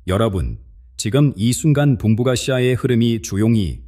여러분, 지금 이 순간 동북아시아의 흐름이 조용히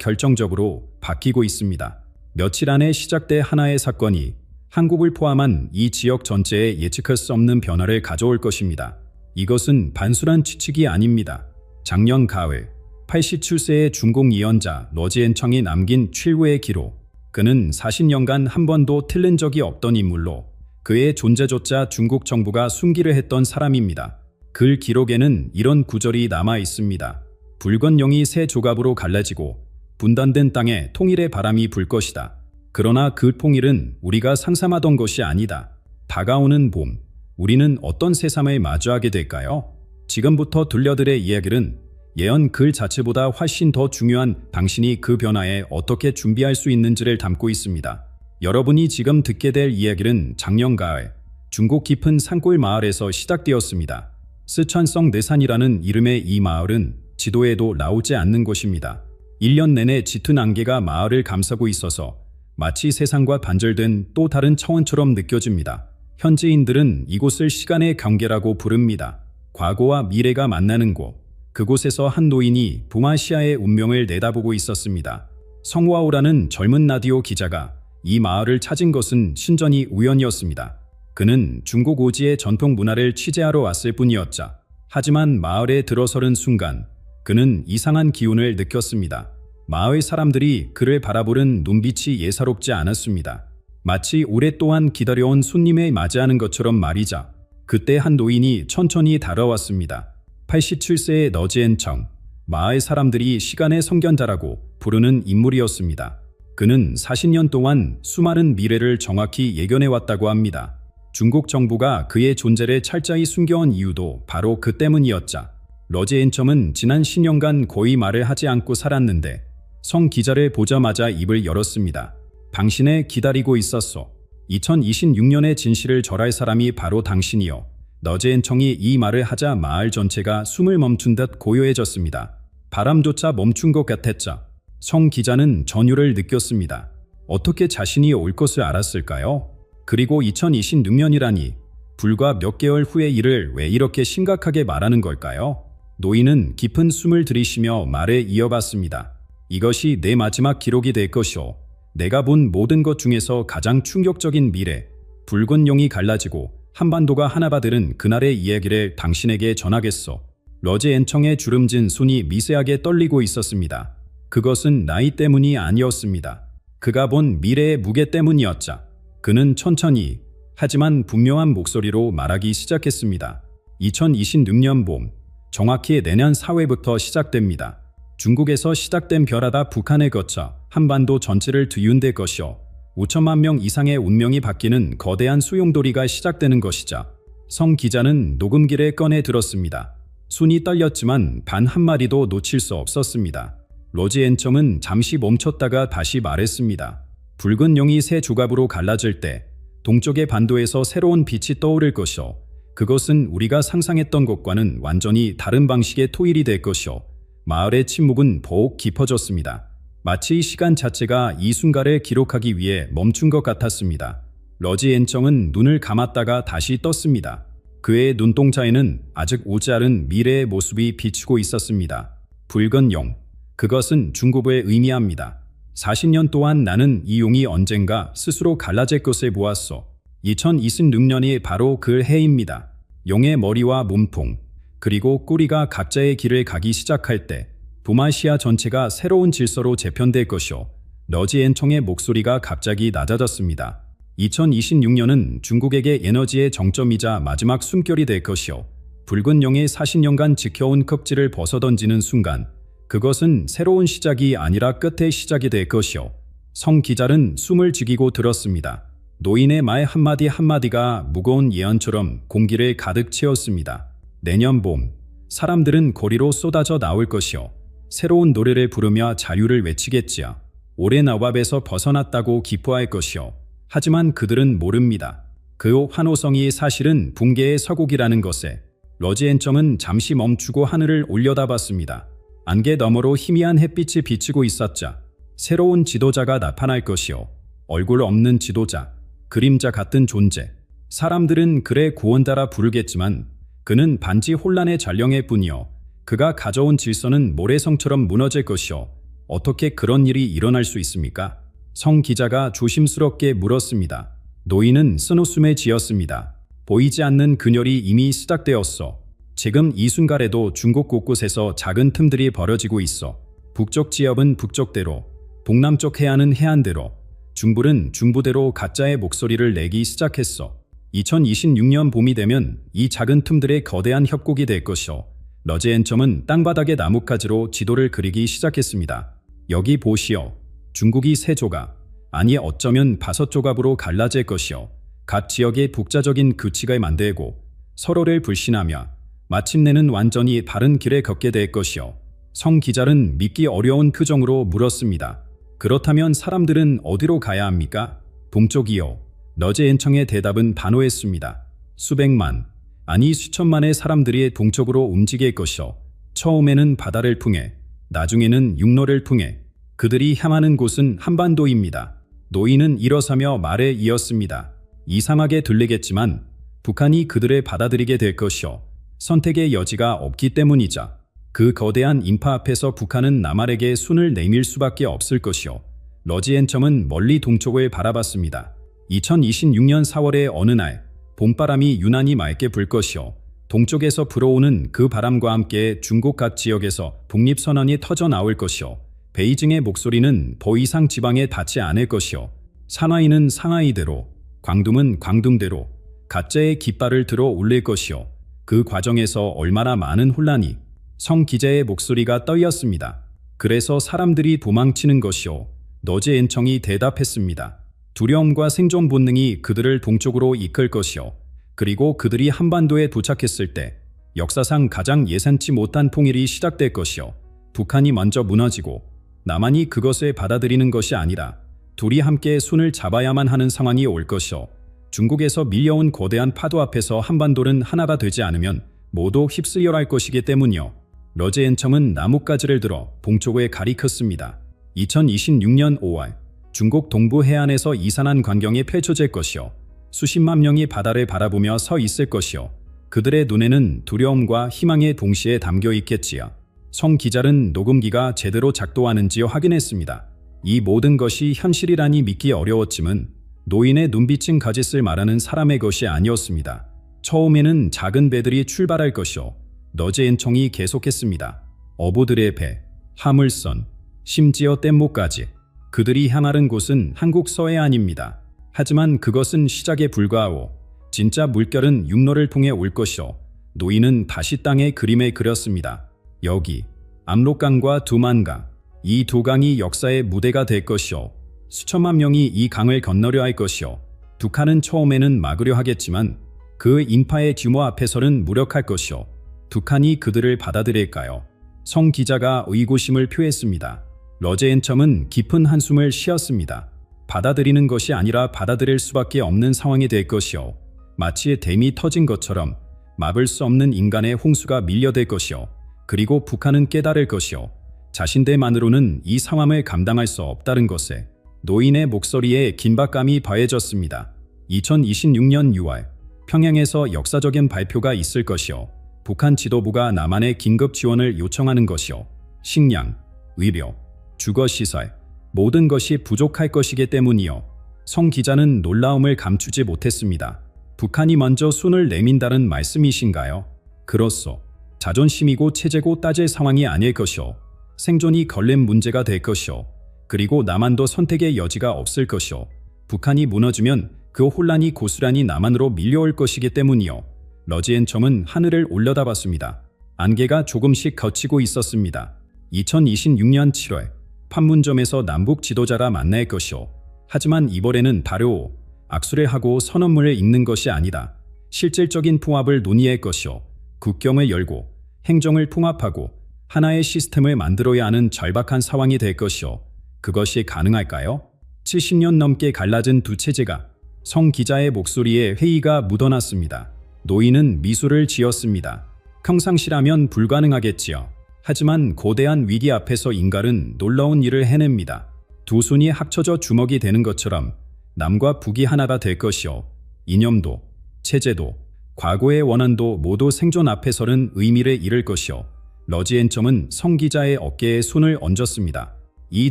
결정적으로 바뀌고 있습니다. 며칠 안에 시작될 하나의 사건이 한국을 포함한 이 지역 전체에 예측할 수 없는 변화를 가져올 것입니다. 이것은 단순한 추측이 아닙니다. 작년 가을 87세의 중공 예언자 러지엔청이 남긴 최후의 기록. 그는 40년간 한 번도 틀린 적이 없던 인물로 그의 존재조차 중국 정부가 숨기려 했던 사람입니다. 그 기록에는 이런 구절이 남아 있습니다. 붉은 용이 세 조각으로 갈라지고 분단된 땅에 통일의 바람이 불 것이다. 그러나 그 통일은 우리가 상상하던 것이 아니다. 다가오는 봄, 우리는 어떤 세상을 마주하게 될까요? 지금부터 들려드릴 이야기는 예언 글 자체보다 훨씬 더 중요한 당신이 그 변화에 어떻게 준비할 수 있는지를 담고 있습니다. 여러분이 지금 듣게 될 이야기는 작년 가을 중국 깊은 산골 마을에서 시작되었습니다. 스촨성 내산이라는 이름의 이 마을은 지도에도 나오지 않는 곳입니다. 1년 내내 짙은 안개가 마을을 감싸고 있어서 마치 세상과 단절된 또 다른 차원처럼 느껴집니다. 현지인들은 이곳을 시간의 경계라고 부릅니다. 과거와 미래가 만나는 곳. 그곳에서 한 노인이 동아시아의 운명을 내다보고 있었습니다. 성와오라는 젊은 라디오 기자가 이 마을을 찾은 것은 신전이 우연이었습니다. 그는 중국 오지의 전통 문화를 취재하러 왔을 뿐이었죠. 하지만 마을에 들어서는 순간 그는 이상한 기운을 느꼈습니다. 마을 사람들이 그를 바라보는 눈빛이 예사롭지 않았습니다. 마치 오랫동안 기다려온 손님을 맞이하는 것처럼 말이죠. 그때 한 노인이 천천히 다가왔습니다. 87세의 러지엔청, 마을 사람들이 시간의 선견자라고 부르는 인물이었습니다. 그는 40년 동안 수많은 미래를 정확히 예견해왔다고 합니다. 중국 정부가 그의 존재를 철저히 숨겨온 이유도 바로 그 때문이었죠. 러지엔청은 지난 10년간 거의 말을 하지 않고 살았는데 성 기자를 보자마자 입을 열었습니다. 당신을 기다리고 있었소. 2026년의 진실을 절할 사람이 바로 당신이요. 러지엔청이 이 말을 하자 마을 전체가 숨을 멈춘 듯 고요해졌습니다. 바람조차 멈춘 것 같았죠. 성 기자는 전율을 느꼈습니다. 어떻게 자신이 올 것을 알았을까요? 그리고 2026년이라니 불과 몇 개월 후의 일을 왜 이렇게 심각하게 말하는 걸까요? 노인은 깊은 숨을 들이쉬며 말을 이어갔습니다. 이것이 내 마지막 기록이 될 것이오. 내가 본 모든 것 중에서 가장 충격적인 미래, 붉은 용이 갈라지고 한반도가 하나가 되는 그날의 이야기를 당신에게 전하겠소. 러지엔청의 주름진 손이 미세하게 떨리고 있었습니다. 그것은 나이 때문이 아니었습니다. 그가 본 미래의 무게 때문이었죠. 그는 천천히 하지만 분명한 목소리로 말하기 시작했습니다. 2026년 봄, 정확히 내년 4월부터 시작됩니다. 중국에서 시작된 벼라다 북한을 거쳐 한반도 전체를 뒤흔들 것이요. 5천만 명 이상의 운명이 바뀌는 거대한 소용돌이가 시작되는 것이죠. 성 기자는 녹음기를 꺼내 들었습니다. 손이 떨렸지만 단 한마디도 놓칠 수 없었습니다. 러지엔청은 잠시 멈췄다가 다시 말했습니다. 붉은 용이 세 조각으로 갈라질 때 동쪽의 반도에서 새로운 빛이 떠오를 것이요. 그것은 우리가 상상했던 것과는 완전히 다른 방식의 토일이 될 것이요. 마을의 침묵은 더욱 깊어졌습니다. 마치 시간 자체가 이 순간을 기록하기 위해 멈춘 것 같았습니다. 러지엔청은 눈을 감았다가 다시 떴습니다. 그의 눈동자에는 아직 오지 않은 미래의 모습이 비추고 있었습니다. 붉은 용. 그것은 중국을 의미합니다. 40년 동안 나는 이 용이 언젠가 스스로 갈라질 것을 보았소. 2026년이 바로 그 해입니다. 용의 머리와 몸통, 그리고 꼬리가 각자의 길을 가기 시작할 때 동아시아 전체가 새로운 질서로 재편될 것이오. 러지엔청의 목소리가 갑자기 낮아졌습니다. 2026년은 중국에게 에너지의 정점이자 마지막 숨결이 될 것이오. 붉은 용이 40년간 지켜온 극지를 벗어던지는 순간 그것은 새로운 시작이 아니라 끝의 시작이 될 것이오. 성 기자는 숨을 죽이고 들었습니다. 노인의 말 한마디 한마디가 무거운 예언처럼 공기를 가득 채웠습니다. 내년 봄, 사람들은 거리로 쏟아져 나올 것이오. 새로운 노래를 부르며 자유를 외치겠지요. 오랜 억압에서 벗어났다고 기뻐할 것이오. 하지만 그들은 모릅니다. 그 환호성이 사실은 붕괴의 서곡이라는 것에. 러지엔청은 잠시 멈추고 하늘을 올려다봤습니다. 안개 너머로 희미한 햇빛이 비치고 있었자 새로운 지도자가 나타날 것이오. 얼굴 없는 지도자, 그림자 같은 존재. 사람들은 그를 구원자라 부르겠지만 그는 반지 혼란의 잔령일 뿐이요. 그가 가져온 질서는 모래성처럼 무너질 것이요. 어떻게 그런 일이 일어날 수 있습니까? 성 기자가 조심스럽게 물었습니다. 노인은 쓴웃음에 지었습니다. 보이지 않는 균열이 이미 시작되었어. 지금 이 순간에도 중국 곳곳에서 작은 틈들이 벌어지고 있어. 북쪽 지역은 북쪽대로, 동남쪽 해안은 해안대로, 중부는 중부대로 가짜의 목소리를 내기 시작했어. 2026년 봄이 되면 이 작은 틈들의 거대한 협곡이 될 것이오. 러제 앤첨은 땅바닥에 나뭇가지로 지도를 그리기 시작했습니다. 여기 보시오. 중국이 세 조각, 아니 어쩌면 5조각으로 갈라질 것이오. 각 지역의 독자적인 규칙을 만들고 서로를 불신하며 마침내는 완전히 바른 길에 걷게 될 것이오. 성 기자는 믿기 어려운 표정으로 물었습니다. 그렇다면 사람들은 어디로 가야 합니까? 동쪽이요. 러제 앤청의 대답은 단호했습니다. 수백만, 아니 수천만의 사람들이 동쪽으로 움직일 것이오. 처음에는 바다를 통해, 나중에는 육로를 통해. 그들이 향하는 곳은 한반도입니다. 노인은 일어서며 말에 이었습니다. 이상하게 들리겠지만 북한이 그들을 받아들이게 될 것이오. 선택의 여지가 없기 때문이자 그 거대한 인파 앞에서 북한은 남한에게 손을 내밀 수밖에 없을 것이오. 러지 앤첨은 멀리 동쪽을 바라봤습니다. 2026년 4월의 어느 날 봄바람이 유난히 맑게 불 것이오. 동쪽에서 불어오는 그 바람과 함께 중국 각 지역에서 독립선언이 터져 나올 것이오. 베이징의 목소리는 더 이상 지방에 닿지 않을 것이오. 상하이는 상하이대로, 광둥은 광둥대로 가짜의 깃발을 들어 올릴 것이오. 그 과정에서 얼마나 많은 혼란이. 성 기자의 목소리가 떨렸습니다. 그래서 사람들이 도망치는 것이오. 러제 앤청이 대답했습니다. 두려움과 생존 본능이 그들을 동쪽으로 이끌 것이오. 그리고 그들이 한반도에 도착했을 때 역사상 가장 예상치 못한 통일이 시작될 것이오. 북한이 먼저 무너지고 남한이 그것을 받아들이는 것이 아니라 둘이 함께 손을 잡아야만 하는 상황이 올 것이오. 중국에서 밀려온 거대한 파도 앞에서 한반도는 하나가 되지 않으면 모두 휩쓸려 갈 것이기 때문이오. 러제 앤청은 나뭇가지를 들어 동쪽에 가리켰습니다. 2026년 5월 중국 동부 해안에서 이산한 광경이 펼쳐질 것이오. 수십만 명이 바다를 바라보며 서 있을 것이오. 그들의 눈에는 두려움과 희망이 동시에 담겨 있겠지요. 성 기자는 녹음기가 제대로 작동하는지 확인했습니다. 이 모든 것이 현실이라니 믿기 어려웠지만 노인의 눈빛은 거짓을 말하는 사람의 것이 아니었습니다. 처음에는 작은 배들이 출발할 것이오. 러제 앤청이 계속했습니다. 어부들의 배, 화물선, 심지어 뗏목까지. 그들이 향하는 곳은 한국 서해안입니다. 하지만 그것은 시작에 불과하오. 진짜 물결은 육로를 통해 올 것이오. 노인은 다시 땅에 그림을 그렸습니다. 여기, 압록강과 두만강, 이 두 강이 역사의 무대가 될 것이오. 수천만 명이 이 강을 건너려 할 것이오. 북한은 처음에는 막으려 하겠지만 그 인파의 규모 앞에서는 무력할 것이오. 북한이 그들을 받아들일까요? 성 기자가 의구심을 표했습니다. 러제 앤첨은 깊은 한숨을 쉬었습니다. 받아들이는 것이 아니라 받아들일 수밖에 없는 상황이 될 것이오. 마치 댐이 터진 것처럼 막을 수 없는 인간의 홍수가 밀려들 것이오. 그리고 북한은 깨달을 것이오. 자신들만으로는 이 상황을 감당할 수 없다는 것에. 노인의 목소리에 긴박감이 더해졌습니다. 2026년 6월 평양에서 역사적인 발표가 있을 것이오. 북한 지도부가 남한에 긴급 지원을 요청하는 것이오. 식량, 의료, 주거시설, 모든 것이 부족할 것이기 때문이오. 성 기자는 놀라움을 감추지 못했습니다. 북한이 먼저 손을 내민다는 말씀이신가요? 그렇소. 자존심이고 체제고 따질 상황이 아닐 것이오. 생존이 걸린 문제가 될 것이오. 그리고 남한도 선택의 여지가 없을 것이오. 북한이 무너지면 그 혼란이 고스란히 남한으로 밀려올 것이기 때문이오. 러지 앤청은 하늘을 올려다봤습니다. 안개가 조금씩 걷히고 있었습니다. 2026년 7월 판문점에서 남북 지도자가 만날 것이오. 하지만 이번에는 바로 악수를 하고 선언문을 읽는 것이 아니라 실질적인 통합을 논의할 것이오. 국경을 열고 행정을 통합하고 하나의 시스템을 만들어야 하는 절박한 상황이 될 것이오. 그것이 가능할까요? 70년 넘게 갈라진 두 체제가. 성 기자의 목소리에 회의가 묻어났습니다. 노인은 미소를 지었습니다. 평상시라면 불가능하겠지요. 하지만 거대한 위기 앞에서 인간은 놀라운 일을 해냅니다. 두 손이 합쳐져 주먹이 되는 것처럼 남과 북이 하나가 될 것이오. 이념도, 체제도, 과거의 원한도 모두 생존 앞에서는 의미를 잃을 것이요. 러지앤점은 성 기자의 어깨에 손을 얹었습니다. 이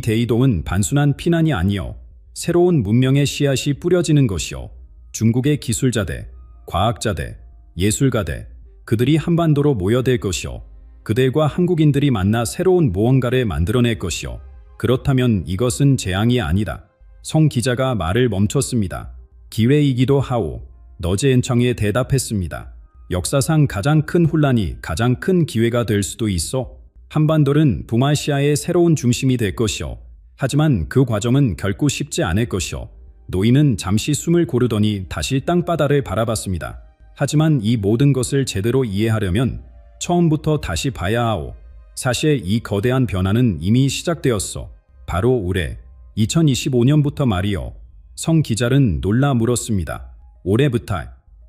대이동은 단순한 피난이 아니요. 새로운 문명의 씨앗이 뿌려지는 것이요. 중국의 기술자대, 과학자대, 예술가대, 그들이 한반도로 모여들 것이요. 그들과 한국인들이 만나 새로운 무언가를 만들어낼 것이요. 그렇다면 이것은 재앙이 아니다. 성 기자가 말을 멈췄습니다. 기회이기도 하오. 러지앤청에 대답했습니다. 역사상 가장 큰 혼란이 가장 큰 기회가 될 수도 있어. 한반도는 북아시아의 새로운 중심이 될 것이요. 하지만 그 과정은 결코 쉽지 않을 것이요. 노인은 잠시 숨을 고르더니 다시 땅바닥을 바라봤습니다. 하지만 이 모든 것을 제대로 이해하려면 처음부터 다시 봐야 하오. 사실 이 거대한 변화는 이미 시작되었어. 바로 올해 2025년부터 말이요. 성 기자는 놀라 물었습니다. 올해부터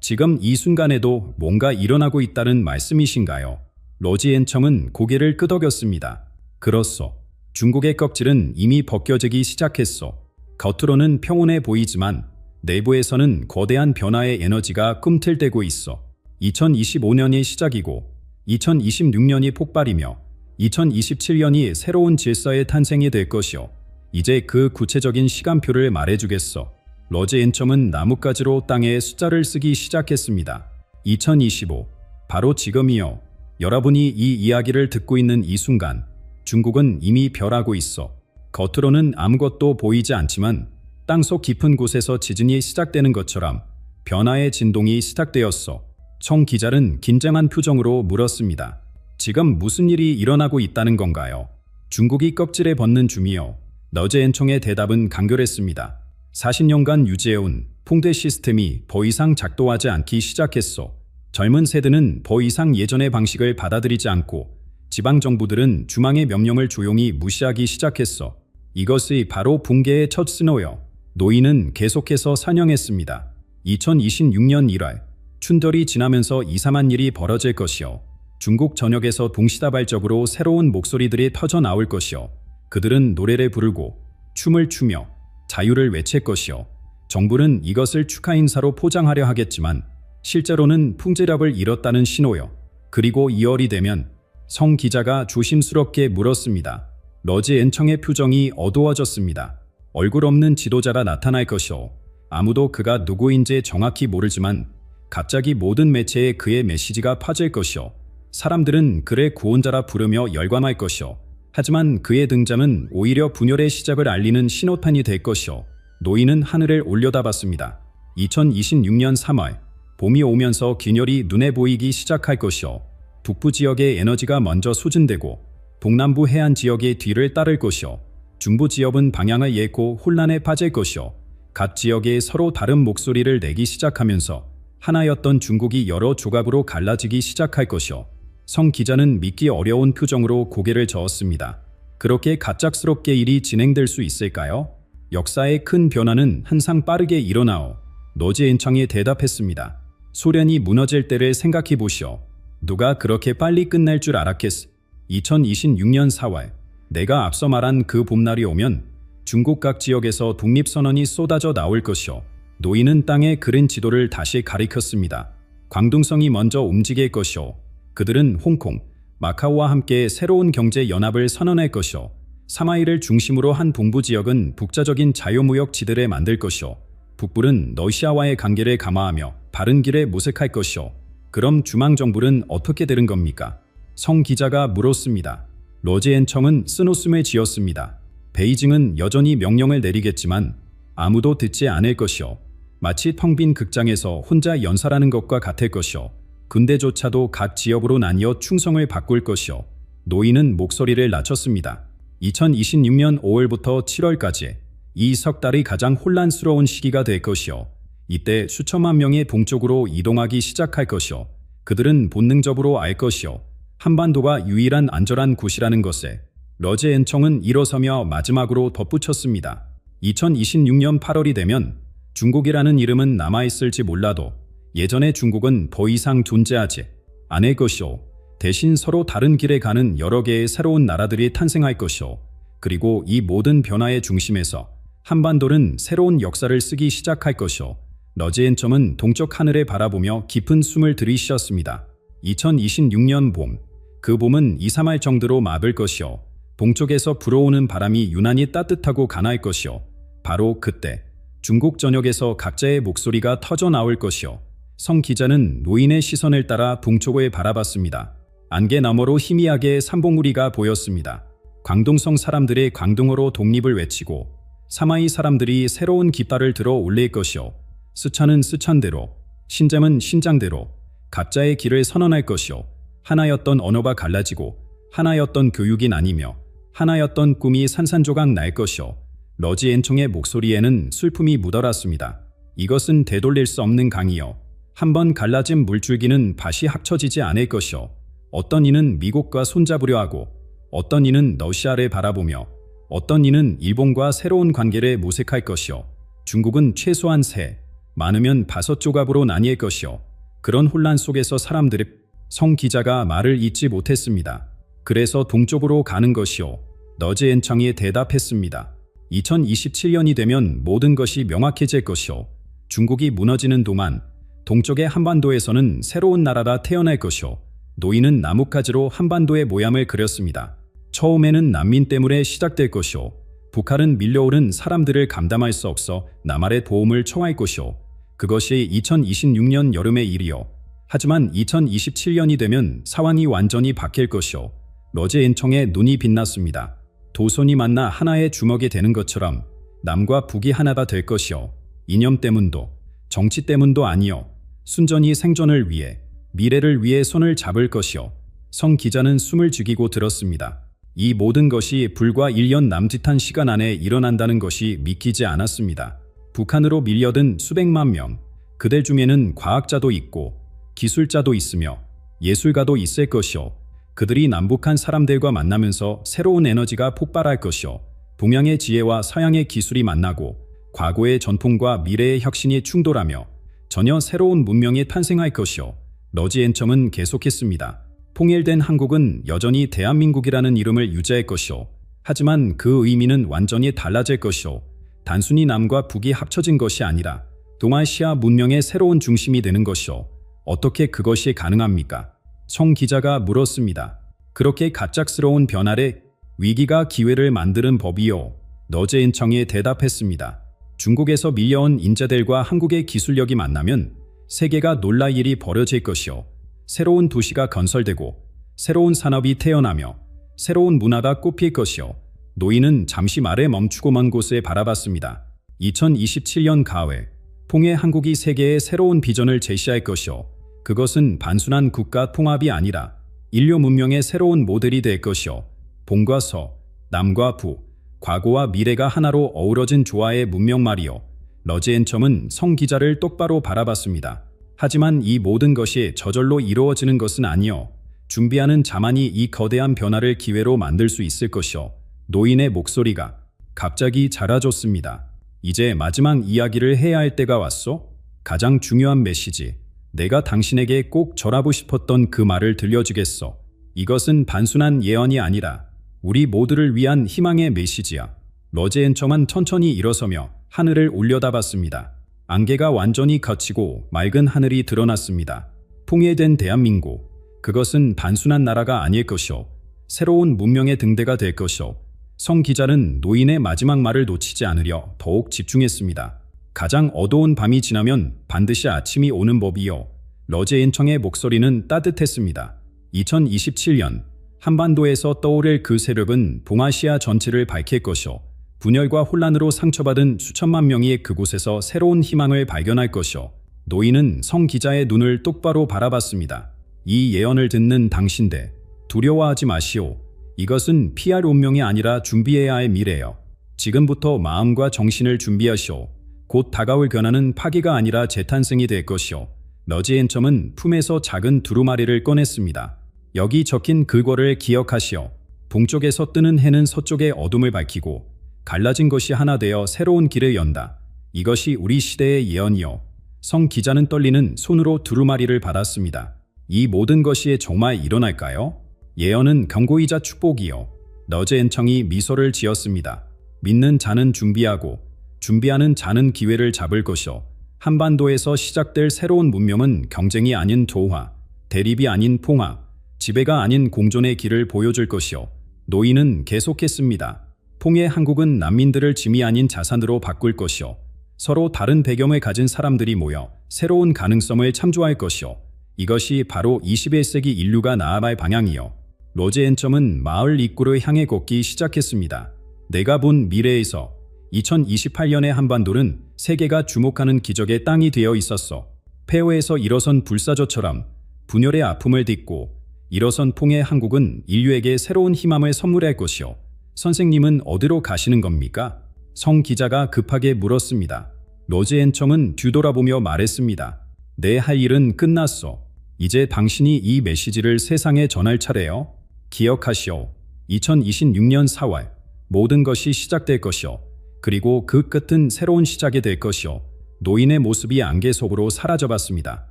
지금 이 순간에도 뭔가 일어나고 있다는 말씀이신가요? 러지앤청은 고개를 끄덕였습니다. 그렇소. 중국의 껍질은 이미 벗겨지기 시작했어. 겉으로는 평온해 보이지만 내부에서는 거대한 변화의 에너지가 꿈틀대고 있어. 2025년이 시작이고 2026년이 폭발이며 2027년이 새로운 질서의 탄생이 될 것이요. 이제 그 구체적인 시간표를 말해주겠어. 러지앤청은 나뭇가지로 땅에 숫자를 쓰기 시작했습니다. 2025. 바로 지금이요. 여러분이 이 이야기를 듣고 있는 이 순간 중국은 이미 벼라고 있어. 겉으로는 아무것도 보이지 않지만 땅속 깊은 곳에서 지진이 시작되는 것처럼 변화의 진동이 시작되었어. 청 기자는 긴장한 표정으로 물었습니다. 지금 무슨 일이 일어나고 있다는 건가요? 중국이 껍질에 벗는 중이요. 러지앤청의 대답은 간결했습니다. 40년간 유지해온 풍대 시스템이 더 이상 작동하지 않기 시작했어. 젊은 세대는 더 이상 예전의 방식을 받아들이지 않고 지방정부들은 중앙의 명령을 조용히 무시하기 시작했어. 이것이 바로 붕괴의 첫 신호요. 노인은 계속해서 산영했습니다. 2026년 1월 춘절이 지나면서 이상한 일이 벌어질 것이요. 중국 전역에서 동시다발적으로 새로운 목소리들이 터져나올 것이요. 그들은 노래를 부르고 춤을 추며 자유를 외칠 것이요. 정부는 이것을 축하 인사로 포장하려 하겠지만 실제로는 풍제력을 잃었다는 신호요. 그리고 2월이 되면 성 기자가 조심스럽게 물었습니다. 러지앤청의 표정이 어두워졌습니다. 얼굴 없는 지도자가 나타날 것이요. 아무도 그가 누구인지 정확히 모르지만 갑자기 모든 매체에 그의 메시지가 퍼질 것이요. 사람들은 그를 구원자라 부르며 열광할 것이요. 하지만 그의 등장은 오히려 분열의 시작을 알리는 신호탄이 될 것이요. 노인은 하늘을 올려다봤습니다. 2026년 3월 봄이 오면서 균열이 눈에 보이기 시작할 것이요. 북부 지역의 에너지가 먼저 소진되고 동남부 해안 지역의 뒤를 따를 것이요. 중부 지역은 방향을 잃고 혼란에 빠질 것이요. 각 지역에 서로 다른 목소리를 내기 시작하면서 하나였던 중국이 여러 조각으로 갈라지기 시작할 것이요. 성 기자는 믿기 어려운 표정으로 고개를 저었습니다. 그렇게 갑작스럽게 일이 진행될 수 있을까요? 역사의 큰 변화는 항상 빠르게 일어나오. 러지앤청이 대답했습니다. 소련이 무너질 때를 생각해 보시오. 누가 그렇게 빨리 끝날 줄 알았겠어. 2026년 4월 내가 앞서 말한 그 봄날이 오면 중국 각 지역에서 독립선언이 쏟아져 나올 것이오. 노인은 땅에 그린 지도를 다시 가리켰습니다. 광둥성이 먼저 움직일 것이오. 그들은 홍콩, 마카오와 함께 새로운 경제 연합을 선언할 것이오. 사마이를 중심으로 한 동부 지역은 북자적인 자유무역 지대를 만들 것이오. 북부는 러시아와의 관계를 감화하며 바른 길에 모색할 것이오. 그럼 중앙정부는 어떻게 되는 겁니까? 성 기자가 물었습니다. 러지앤청은 쓴웃음을 지었습니다. 베이징은 여전히 명령을 내리겠지만 아무도 듣지 않을 것이오. 마치 텅 빈 극장에서 혼자 연설하는 것과 같을 것이오. 군대조차도 각 지역으로 나뉘어 충성을 바꿀 것이오. 노인은 목소리를 낮췄습니다. 2026년 5월부터 7월까지 이 석 달이 가장 혼란스러운 시기가 될 것이오. 이때 수천만 명이 동쪽으로 이동하기 시작할 것이오. 그들은 본능적으로 알 것이오. 한반도가 유일한 안전한 곳이라는 것에. 러지앤청은 일어서며 마지막으로 덧붙였습니다. 2026년 8월이 되면 중국이라는 이름은 남아있을지 몰라도 예전의 중국은 더 이상 존재하지 않을 것이오. 대신 서로 다른 길에 가는 여러 개의 새로운 나라들이 탄생할 것이오. 그리고 이 모든 변화의 중심에서 한반도는 새로운 역사를 쓰기 시작할 것이오. 러지앤점은 동쪽 하늘에 바라보며 깊은 숨을 들이쉬었습니다. 2026년 봄, 그 봄은 2, 3할 정도로 마블 것이요. 동쪽에서 불어오는 바람이 유난히 따뜻하고 가나할 것이요. 바로 그때 중국 전역에서 각자의 목소리가 터져 나올 것이요. 성 기자는 노인의 시선을 따라 동쪽을 바라봤습니다. 안개 너머로 희미하게 삼봉우리가 보였습니다. 광둥성 사람들의 광둥어로 독립을 외치고 사마이 사람들이 새로운 깃발을 들어 올릴 것이요. 스촨은 스촨대로, 신장은 신장대로 각자의 길을 선언할 것이요. 하나였던 언어가 갈라지고 하나였던 교육이 나뉘며 하나였던 꿈이 산산조각 날 것이요. 러지앤청의 목소리에는 슬픔이 묻어났습니다. 이것은 되돌릴 수 없는 강이요. 한번 갈라진 물줄기는 다시 합쳐지지 않을 것이요. 어떤 이는 미국과 손잡으려 하고 어떤 이는 러시아를 바라보며 어떤 이는 일본과 새로운 관계를 모색할 것이요. 중국은 최소한 3, 많으면 5조각으로 나뉠 것이요. 그런 혼란 속에서 사람들의 성 기자가 말을 잇지 못했습니다. 그래서 동쪽으로 가는 것이요. 러지앤청이 대답했습니다. 2027년이 되면 모든 것이 명확해질 것이요. 중국이 무너지는 동안 동쪽의 한반도에서는 새로운 나라가 태어날 것이요. 노인은 나뭇가지로 한반도의 모양을 그렸습니다. 처음에는 난민 때문에 시작될 것이요. 북한은 밀려오는 사람들을 감당할 수 없어 남한의 도움을 청할 것이요. 그것이 2026년 여름의 일이요. 하지만 2027년이 되면 상황이 완전히 바뀔 것이요. 러지앤청의 눈이 빛났습니다. 도선이 만나 하나의 주먹이 되는 것처럼 남과 북이 하나가 될 것이요. 이념 때문도 정치 때문도 아니요. 순전히 생존을 위해 미래를 위해 손을 잡을 것이요. 성 기자는 숨을 죽이고 들었습니다. 이 모든 것이 불과 1년 남짓한 시간 안에 일어난다는 것이 믿기지 않았습니다. 북한으로 밀려든 수백만 명, 그들 중에는 과학자도 있고 기술자도 있으며 예술가도 있을 것이요. 그들이 남북한 사람들과 만나면서 새로운 에너지가 폭발할 것이요. 동양의 지혜와 서양의 기술이 만나고 과거의 전통과 미래의 혁신이 충돌하며 전혀 새로운 문명이 탄생할 것이요. 러지앤청은 계속했습니다. 통일된 한국은 여전히 대한민국이라는 이름을 유지할 것이요. 하지만 그 의미는 완전히 달라질 것이요. 단순히 남과 북이 합쳐진 것이 아니라 동아시아 문명의 새로운 중심이 되는 것이요. 어떻게 그것이 가능합니까? 성 기자가 물었습니다. 그렇게 갑작스러운 변화를 위기가 기회를 만드는 법이요. 러지앤청이 대답했습니다. 중국에서 밀려온 인재들과 한국의 기술력이 만나면 세계가 놀랄 일이 벌어질 것이요. 새로운 도시가 건설되고 새로운 산업이 태어나며 새로운 문화가 꽃필 것이요. 노인은 잠시 말에 멈추고 먼 곳에 바라봤습니다. 2027년 가을, 통해 한국이 세계에 새로운 비전을 제시할 것이요. 그것은 단순한 국가 통합이 아니라 인류 문명의 새로운 모델이 될 것이요. 동과 서, 남과 북, 과거와 미래가 하나로 어우러진 조화의 문명 말이요. 러지앤청은 성 기자를 똑바로 바라봤습니다. 하지만 이 모든 것이 저절로 이루어지는 것은 아니요. 준비하는 자만이 이 거대한 변화를 기회로 만들 수 있을 것이요. 노인의 목소리가 갑자기 작아졌습니다. 이제 마지막 이야기를 해야 할 때가 왔소? 가장 중요한 메시지. 내가 당신에게 꼭 전하고 싶었던 그 말을 들려주겠소. 이것은 단순한 예언이 아니라 우리 모두를 위한 희망의 메시지야. 러지앤청은 천천히 일어서며 하늘을 올려다봤습니다. 안개가 완전히 걷히고 맑은 하늘이 드러났습니다. 통일된 대한민국, 그것은 단순한 나라가 아닐 것이오. 새로운 문명의 등대가 될 것이오. 성 기자는 노인의 마지막 말을 놓치지 않으려 더욱 집중했습니다. 가장 어두운 밤이 지나면 반드시 아침이 오는 법이요. 러지앤청의 목소리는 따뜻했습니다. 2027년 한반도에서 떠오를 그 세력은 동아시아 전체를 밝힐 것이오. 분열과 혼란으로 상처받은 수천만 명이 그곳에서 새로운 희망을 발견할 것이오. 노인은 성 기자의 눈을 똑바로 바라봤습니다. 이 예언을 듣는 당신들, 두려워하지 마시오. 이것은 피할 운명이 아니라 준비해야 할 미래요. 지금부터 마음과 정신을 준비하시오. 곧 다가올 변화는 파기가 아니라 재탄생이 될 것이오. 러지앤청은 품에서 작은 두루마리를 꺼냈습니다. 여기 적힌 글귀를 기억하시오. 동쪽에서 뜨는 해는 서쪽의 어둠을 밝히고 갈라진 것이 하나 되어 새로운 길을 연다. 이것이 우리 시대의 예언이요. 성 기자는 떨리는 손으로 두루마리를 받았습니다. 이 모든 것이 정말 일어날까요? 예언은 경고이자 축복이요. 러지앤청이 미소를 지었습니다. 믿는 자는 준비하고 준비하는 자는 기회를 잡을 것이요. 한반도에서 시작될 새로운 문명은 경쟁이 아닌 조화, 대립이 아닌 통합, 지배가 아닌 공존의 길을 보여줄 것이요. 노인은 계속했습니다. 통해 한국은 난민들을 짐이 아닌 자산으로 바꿀 것이요. 서로 다른 배경을 가진 사람들이 모여 새로운 가능성을 창조할 것이요. 이것이 바로 21세기 인류가 나아갈 방향이요. 로제 앤점은 마을 입구를 향해 걷기 시작했습니다. 내가 본 미래에서 2028년의 한반도는 세계가 주목하는 기적의 땅이 되어 있었어. 폐허에서 일어선 불사조처럼 분열의 아픔을 딛고 일어선 통해 한국은 인류에게 새로운 희망을 선물할 것이요. 선생님은 어디로 가시는 겁니까? 성 기자가 급하게 물었습니다. 로제 앤청은 뒤돌아보며 말했습니다. 내 할 일은 끝났어. 이제 당신이 이 메시지를 세상에 전할 차례요. 기억하시오. 2026년 4월 모든 것이 시작될 것이요. 그리고 그 끝은 새로운 시작이 될 것이요. 노인의 모습이 안개 속으로 사라져봤습니다.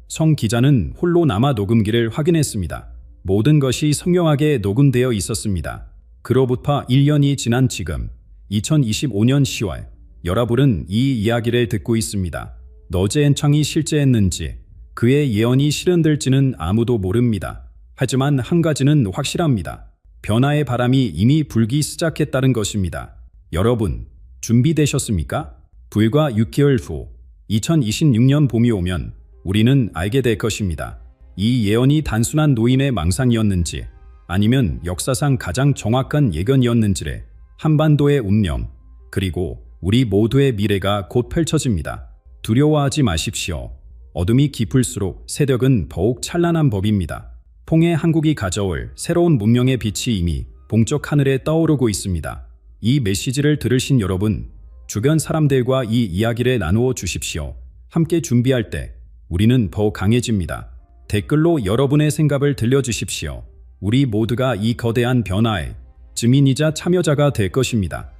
성 기자는 홀로 남아 녹음기를 확인했습니다. 모든 것이 선명하게 녹음되어 있었습니다. 그로부터 1년이 지난 지금 2025년 10월 여러분은 이 이야기를 듣고 있습니다. 로제 앤청이 실제했는지 그의 예언이 실현될지는 아무도 모릅니다. 하지만 한 가지는 확실합니다. 변화의 바람이 이미 불기 시작했다는 것입니다. 여러분, 준비되셨습니까? 불과 6개월 후 2026년 봄이 오면 우리는 알게 될 것입니다. 이 예언이 단순한 노인의 망상이었는지 아니면 역사상 가장 정확한 예견이었는지를. 한반도의 운명 그리고 우리 모두의 미래가 곧 펼쳐집니다. 두려워하지 마십시오. 어둠이 깊을수록 새벽은 더욱 찬란한 법입니다. 통해 한국이 가져올 새로운 문명의 빛이 이미 동쪽 하늘에 떠오르고 있습니다. 이 메시지를 들으신 여러분, 주변 사람들과 이 이야기를 나누어 주십시오. 함께 준비할 때 우리는 더 강해집니다. 댓글로 여러분의 생각을 들려주십시오. 우리 모두가 이 거대한 변화의 증인이자 참여자가 될 것입니다.